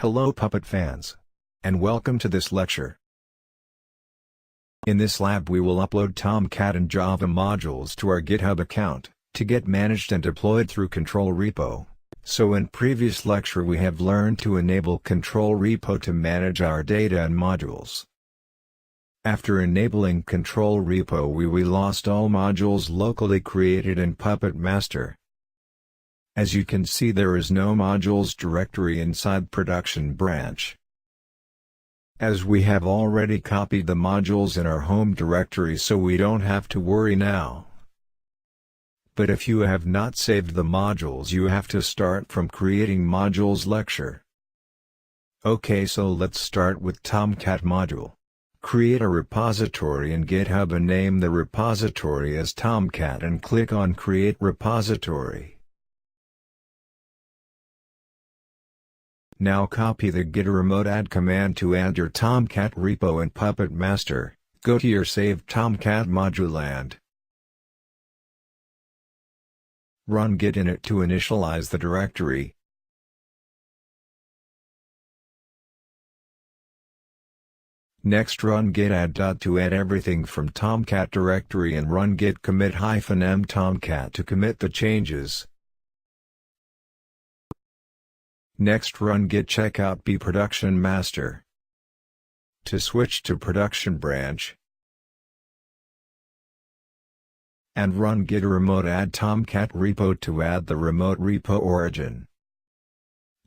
Hello Puppet fans! And welcome to this lecture. In this lab we will upload Tomcat and Java modules to our GitHub account, to get managed and deployed through control repo. So in previous lecture we have learned to enable control repo to manage our data and modules. After enabling control repo we lost all modules locally created in Puppet Master. As you can see, there is no modules directory inside production branch. As we have already copied the modules in our home directory, so we don't have to worry now. But if you have not saved the modules, you have to start from creating modules lecture. Okay, so let's start with Tomcat module. Create a repository in GitHub and name the repository as Tomcat and click on Create Repository. Now copy the Git-Remote-Add command to add your Tomcat repo in Puppet Master. Go to your saved Tomcat module and run git init to initialize the directory. Next run git add to add everything from Tomcat directory and run git commit -m Tomcat to commit the changes. Next run git checkout b production master to switch to production branch, and run git remote add Tomcat repo to add the remote repo origin.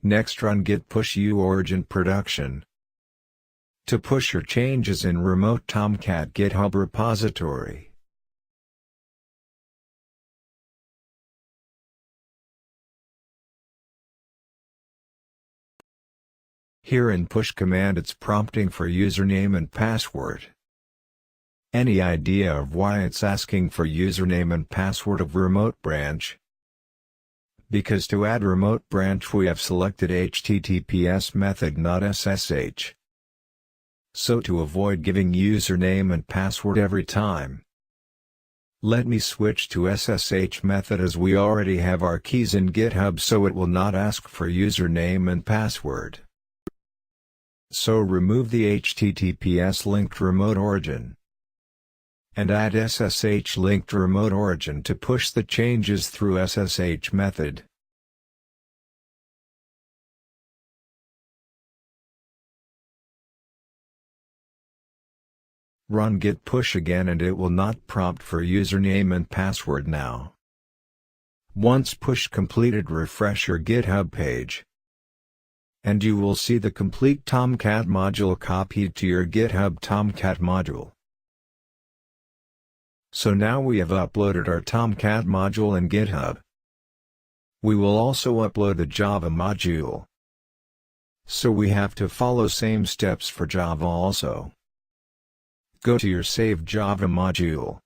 Next run git push u origin production to push your changes in remote Tomcat GitHub repository. Here in push command it's prompting for username and password. Any idea of why it's asking for username and password of remote branch? Because to add remote branch we have selected HTTPS method, not SSH. So to avoid giving username and password every time, let me switch to SSH method, as we already have our keys in GitHub, so it will not ask for username and password. So remove the HTTPS linked remote origin and add SSH linked remote origin to push the changes through SSH method. Run git push again and it will not prompt for username and password now. Once push completed, refresh your GitHub page, and you will see the complete Tomcat module copied to your GitHub Tomcat module. So now we have uploaded our Tomcat module in GitHub. We will also upload the Java module. So we have to follow same steps for Java also. Go to your saved Java module.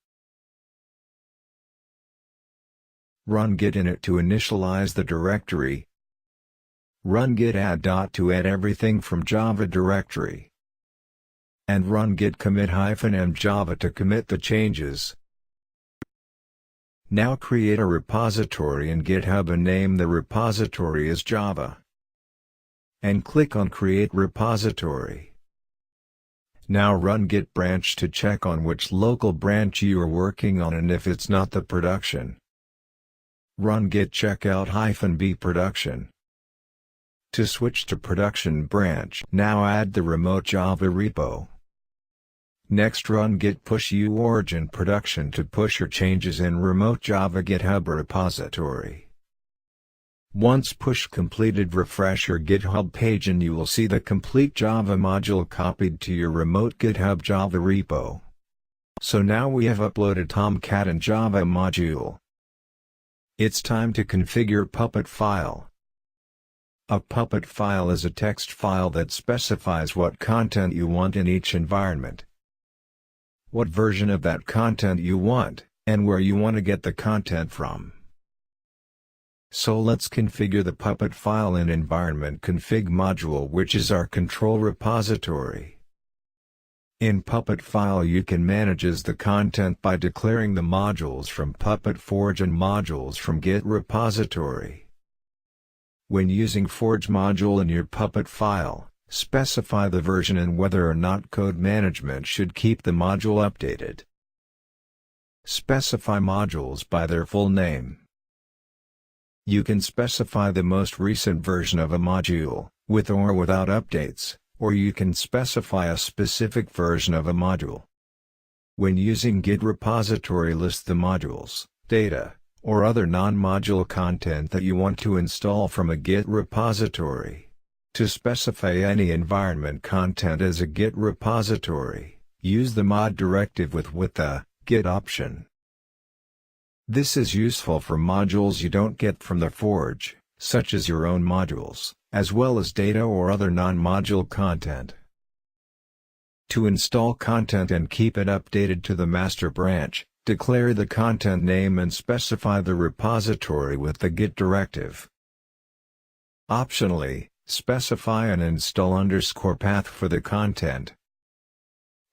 Run git init to initialize the directory. Run git add to add everything from Java directory. And run git commit -m Java to commit the changes. Now create a repository in GitHub and name the repository as Java. And click on Create Repository. Now run git branch to check on which local branch you are working on and if it's not the production. Run git checkout -b production to switch to production branch. Now add the remote Java repo. Next run git push u origin production to push your changes in remote Java GitHub repository. Once push completed, refresh your GitHub page and you will see the complete Java module copied to your remote GitHub Java repo. So now we have uploaded Tomcat and Java module. It's time to configure Puppetfile. A Puppetfile is a text file that specifies what content you want in each environment, what version of that content you want, and where you want to get the content from. So let's configure the Puppetfile in environment config module, which is our control repository. In Puppetfile you can manage the content by declaring the modules from Puppet Forge and modules from Git repository. When using Forge module in your Puppet file, specify the version and whether or not code management should keep the module updated. Specify modules by their full name. You can specify the most recent version of a module, with or without updates, or you can specify a specific version of a module. When using Git repository, list the modules, data, or other non-module content that you want to install from a Git repository. To specify any environment content as a Git repository, use the mod directive with the Git option. This is useful for modules you don't get from the Forge, such as your own modules, as well as data or other non-module content. To install content and keep it updated to the master branch, declare the content name and specify the repository with the Git directive. Optionally, specify an install _ path for the content.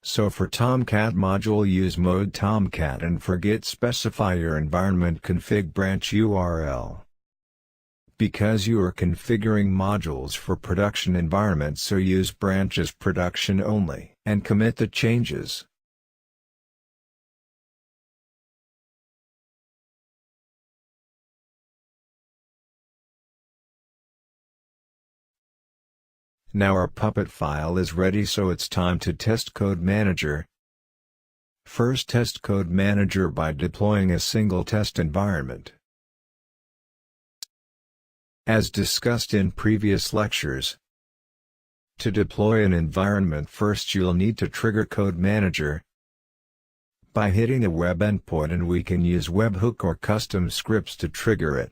So for Tomcat module, use mode Tomcat, and for Git specify your environment config branch URL. Because you are configuring modules for production environments, so use branches production only, and commit the changes. Now our Puppet file is ready, so it's time to test Code Manager. First, test Code Manager by deploying a single test environment. As discussed in previous lectures, to deploy an environment, first you'll need to trigger Code Manager by hitting a web endpoint, and we can use webhook or custom scripts to trigger it.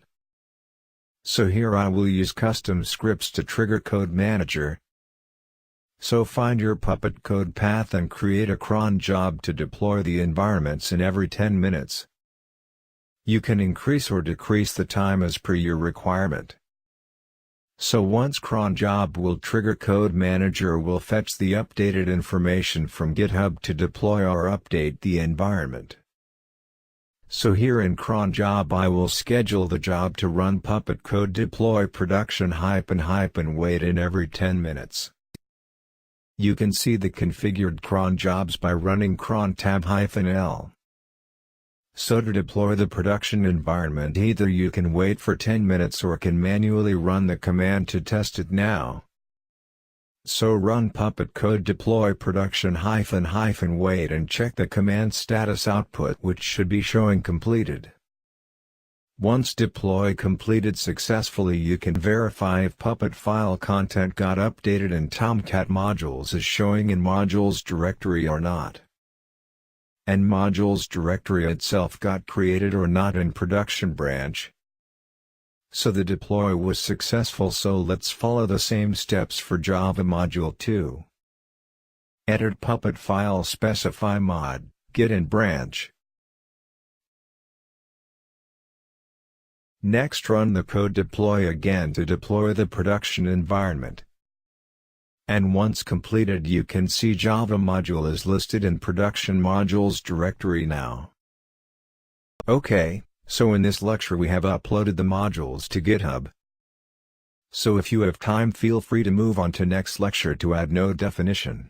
So here I will use custom scripts to trigger Code Manager. So find your Puppet code path and create a cron job to deploy the environments in every 10 minutes. You can increase or decrease the time as per your requirement. So once cron job will trigger, Code Manager will fetch the updated information from GitHub to deploy or update the environment. So here in cron job I will schedule the job to run Puppet code deploy production -- wait in every 10 minutes. You can see the configured cron jobs by running cron tab -l. So to deploy the production environment, either you can wait for 10 minutes or can manually run the command to test it now. So run Puppet code deploy production -- wait and check the command status output, which should be showing completed. Once deploy completed successfully, you can verify if Puppet file content got updated and Tomcat modules is showing in modules directory or not. And modules directory itself got created or not in production branch. So the deploy was successful, so let's follow the same steps for Java module 2. Edit Puppet file, specify mod, git and branch. Next, run the code deploy again to deploy the production environment. And once completed, you can see Java module is listed in production modules directory now. Okay. So in this lecture we have uploaded the modules to GitHub. So if you have time, feel free to move on to next lecture to add node definition.